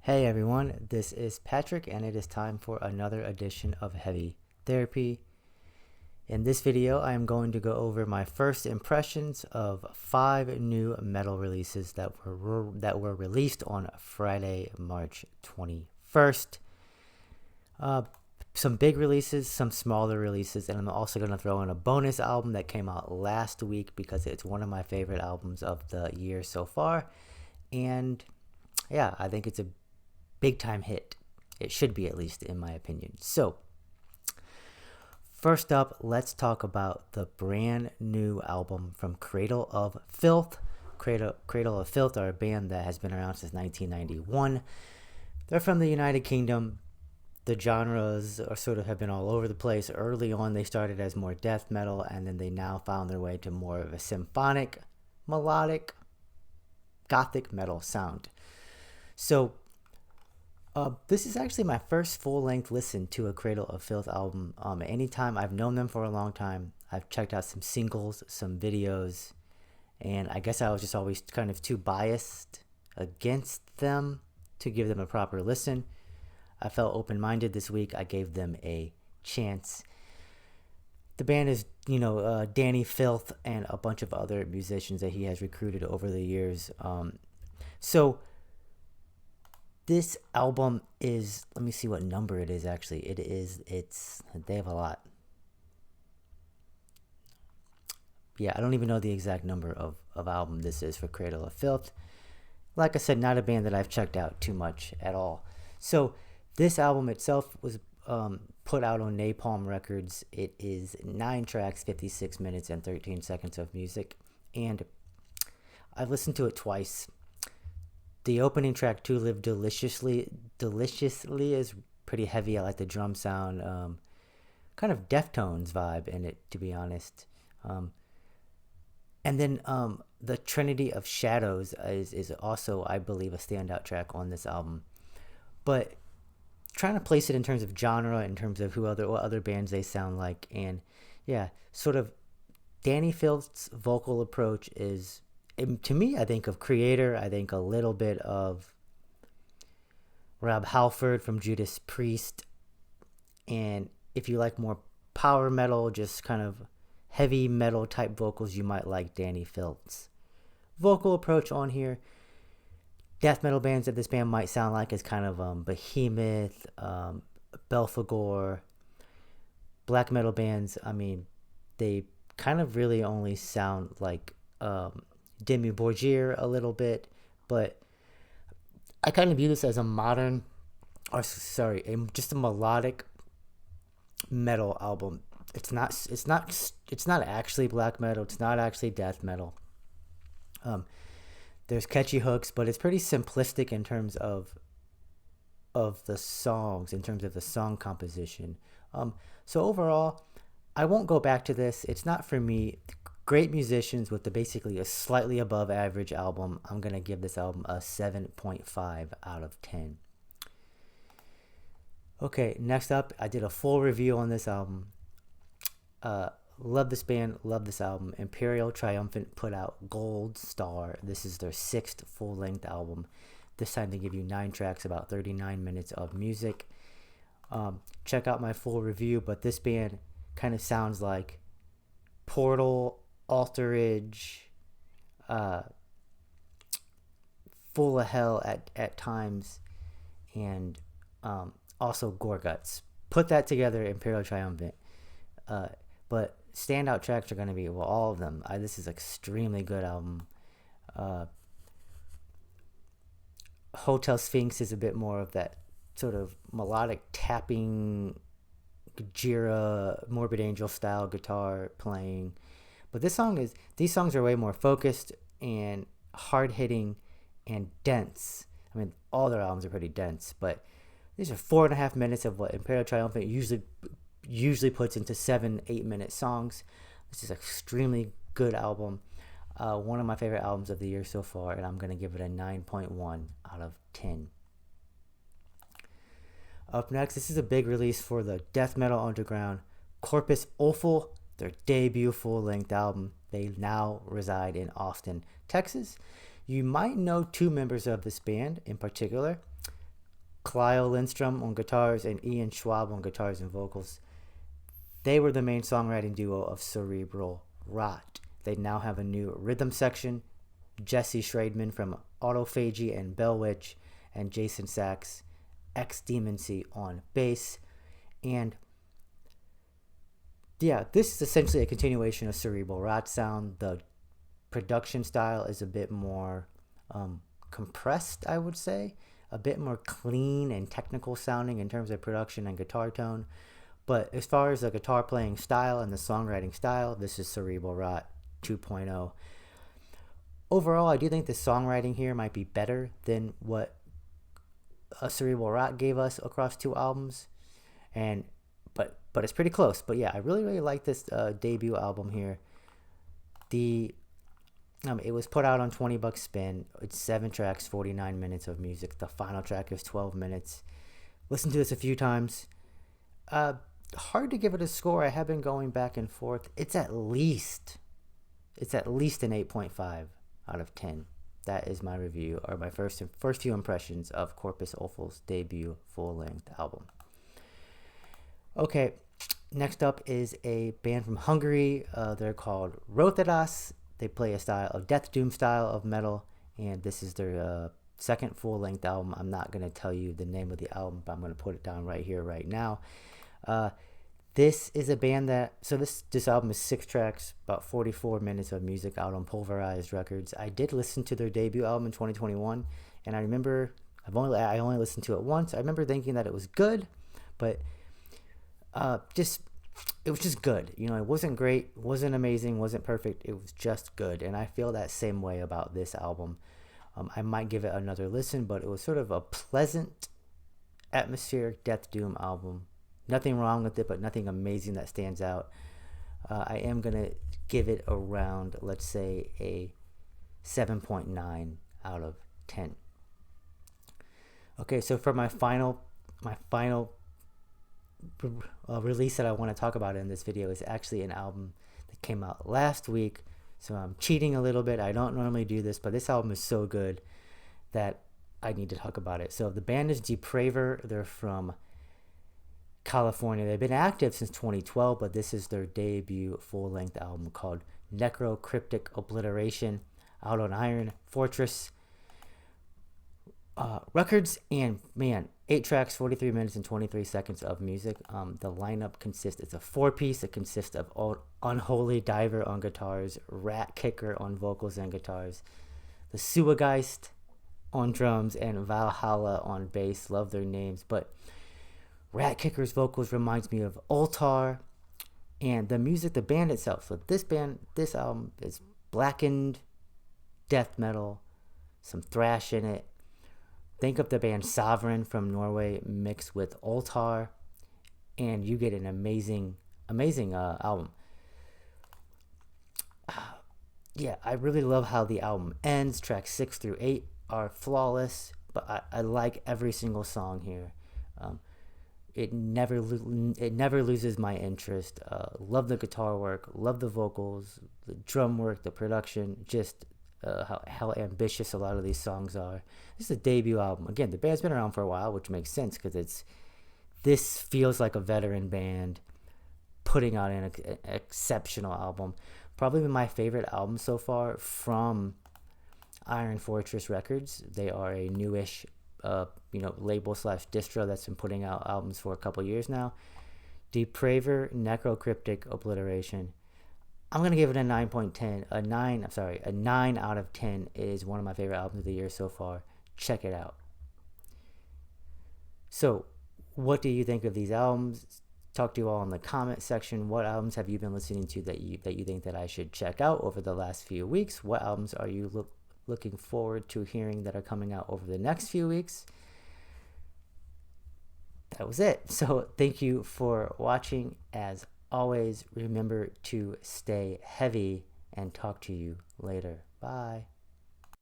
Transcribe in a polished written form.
Hey everyone, this is Patrick and it is time for another edition of Heavy Therapy. In this video, I am going to go over my first impressions of 5 new metal releases that were released on Friday, March 21st. Some big releases, some smaller releases, and I'm also going to throw in a bonus album that came out last week because it's one of my favorite albums of the year so far. And yeah, I think it's a big time hit. It should be, at least in my opinion. So first up, let's talk about the brand new album from Cradle of Filth. Cradle of Filth are a band that has been around since 1991. They're from the United Kingdom. The genres are sort of have been all over the place. Early on, they started as more death metal, and then they now found their way to more of a symphonic, melodic, gothic metal sound. So this is actually my first full-length listen to a Cradle of Filth album. Anytime I've known them for a long time. I've checked out some singles, some videos, and I guess I was just always kind of too biased against them to give them a proper listen. I felt open-minded this week. I gave them a chance. The band is, Danny Filth and a bunch of other musicians that he has recruited over the years. So this album is, let me see what number it is actually. They have a lot. Yeah, I don't even know the exact number of album this is for Cradle of Filth. Like I said, not a band that I've checked out too much at all. So this album itself was put out on Napalm Records. It is 9 tracks, 56 minutes, and 13 seconds of music. And I've listened to it twice. The opening track, To Live Deliciously is pretty heavy. I like the drum sound, kind of Deftones vibe in it, to be honest. And then the Trinity of Shadows is also, I believe, a standout track on this album. But trying to place it in terms of genre, in terms of what other bands they sound like, and yeah, sort of Danny Filth's vocal approach is, to me, I think of Creator. I think a little bit of Rob Halford from Judas Priest. And if you like more power metal, just kind of heavy metal type vocals, you might like Danny Filth's vocal approach on here. Death metal bands that this band might sound like is kind of Behemoth, Belphegor. Black metal bands, I mean, they kind of really only sound like Dimmu Borgir a little bit, but I kind of view this as just a melodic metal album. It's not actually black metal. It's not actually death metal. There's catchy hooks, but it's pretty simplistic in terms of the songs, in terms of the song composition. So overall, I won't go back to this. It's not for me. Great musicians with basically a slightly above average album. I'm going to give this album a 7.5 out of 10. Okay, next up, I did a full review on this album. Love this band, love this album. Imperial Triumphant put out GOLDSTAR. This is their 6th full-length album. This time they give you 9 tracks, about 39 minutes of music. Check out my full review, but this band kind of sounds like Portal, Alterage, Full of Hell at times, and also Gorguts. Put that together, Imperial Triumphant. But standout tracks are going to be, well, all of them. This is an extremely good album. Hotel Sphinx is a bit more of that sort of melodic tapping, Gojira, Morbid Angel style guitar playing. But these songs are way more focused and hard hitting and dense. I mean, all their albums are pretty dense, but these are 4.5 minutes of what Imperial Triumphant usually puts into 7-8 minute songs. This is an extremely good album. One of my favorite albums of the year so far, and I'm going to give it a 9.1 out of 10. Up next, this is a big release for the death metal underground, Corpus Offal, their debut full-length album. They now reside in Austin, Texas. You might know 2 members of this band in particular. Kyle Lindstrom on guitars and Ian Schwab on guitars and vocals. They were the main songwriting duo of Cerebral Rot. They now have a new rhythm section. Jesse Schradman from Autophagy and Bell Witch, and Jason Sachs, ex-Demoncy on bass. And yeah, this is essentially a continuation of Cerebral Rot sound. The production style is a bit more compressed, I would say, a bit more clean and technical sounding in terms of production and guitar tone. But as far as the guitar playing style and the songwriting style, this is Cerebral Rot 2.0. Overall, I do think the songwriting here might be better than what Cerebral Rot gave us across 2 albums, but it's pretty close. But yeah, I really like this debut album here. It was put out on $20 spin. It's 7 tracks, 49 minutes of music. The final track is 12 minutes. Listened to this a few times. Hard to give it a score. I have been going back and forth. It's at least an 8.5 out of 10. That is my review, or my first few impressions of Corpus Ophal's debut full-length album. Okay, next up is a band from Hungary. They're called Rotadas. They play a style of death doom style of metal, and this is their second full-length album. I'm not going to tell you the name of the album, but I'm going to put it down right here, right now. This is a band that, so this album is 6 tracks, about 44 minutes of music out on Pulverized Records. I did listen to their debut album in 2021, and I remember I only listened to it once. I remember thinking that it was good, but it was just good. You know, it wasn't great, wasn't amazing, wasn't perfect. It was just good, and I feel that same way about this album. I might give it another listen, but it was sort of a pleasant, atmospheric death doom album. Nothing wrong with it, but nothing amazing that stands out. I am going to give it around, let's say, a 7.9 out of 10. Okay, so for my final release that I want to talk about in this video is actually an album that came out last week. So I'm cheating a little bit. I don't normally do this, but this album is so good that I need to talk about it. So the band is Depraver. They're from California. They've been active since 2012, but this is their debut full-length album called Necrocryptic Obliteration, out on Iron Fortress Records. And man, 8 tracks, 43 minutes and 23 seconds of music. The lineup it's a 4-piece. It consists of Unholy Diver on guitars, Rat Kicker on vocals and guitars, the Suageist on drums, and Valhalla on bass. Love their names, but Rat Kicker's vocals reminds me of Altar, and the music, the band itself. So this album is blackened death metal, some thrash in it. Think of the band Sovereign from Norway mixed with Altar, and you get an amazing album. Yeah, I really love how the album ends. Tracks 6 through 8 are flawless, but I like every single song here. It never loses my interest. Love the guitar work, love the vocals, the drum work, the production, just how ambitious a lot of these songs are. This is a debut album. Again, the band's been around for a while, which makes sense because this feels like a veteran band putting out an exceptional album. Probably my favorite album so far from Iron Fortress Records. They are a newish label / distro that's been putting out albums for a couple years now. Depraver, Necrocryptic Obliteration. I'm gonna give it a 9.10. A 9 out of 10 is one of my favorite albums of the year so far. Check it out. So, what do you think of these albums? Talk to you all in the comment section. What albums have you been listening to that you think that I should check out over the last few weeks? What albums are you looking forward to hearing that are coming out over the next few weeks? That was it. So thank you for watching. As always, remember to stay heavy, and talk to you later. Bye.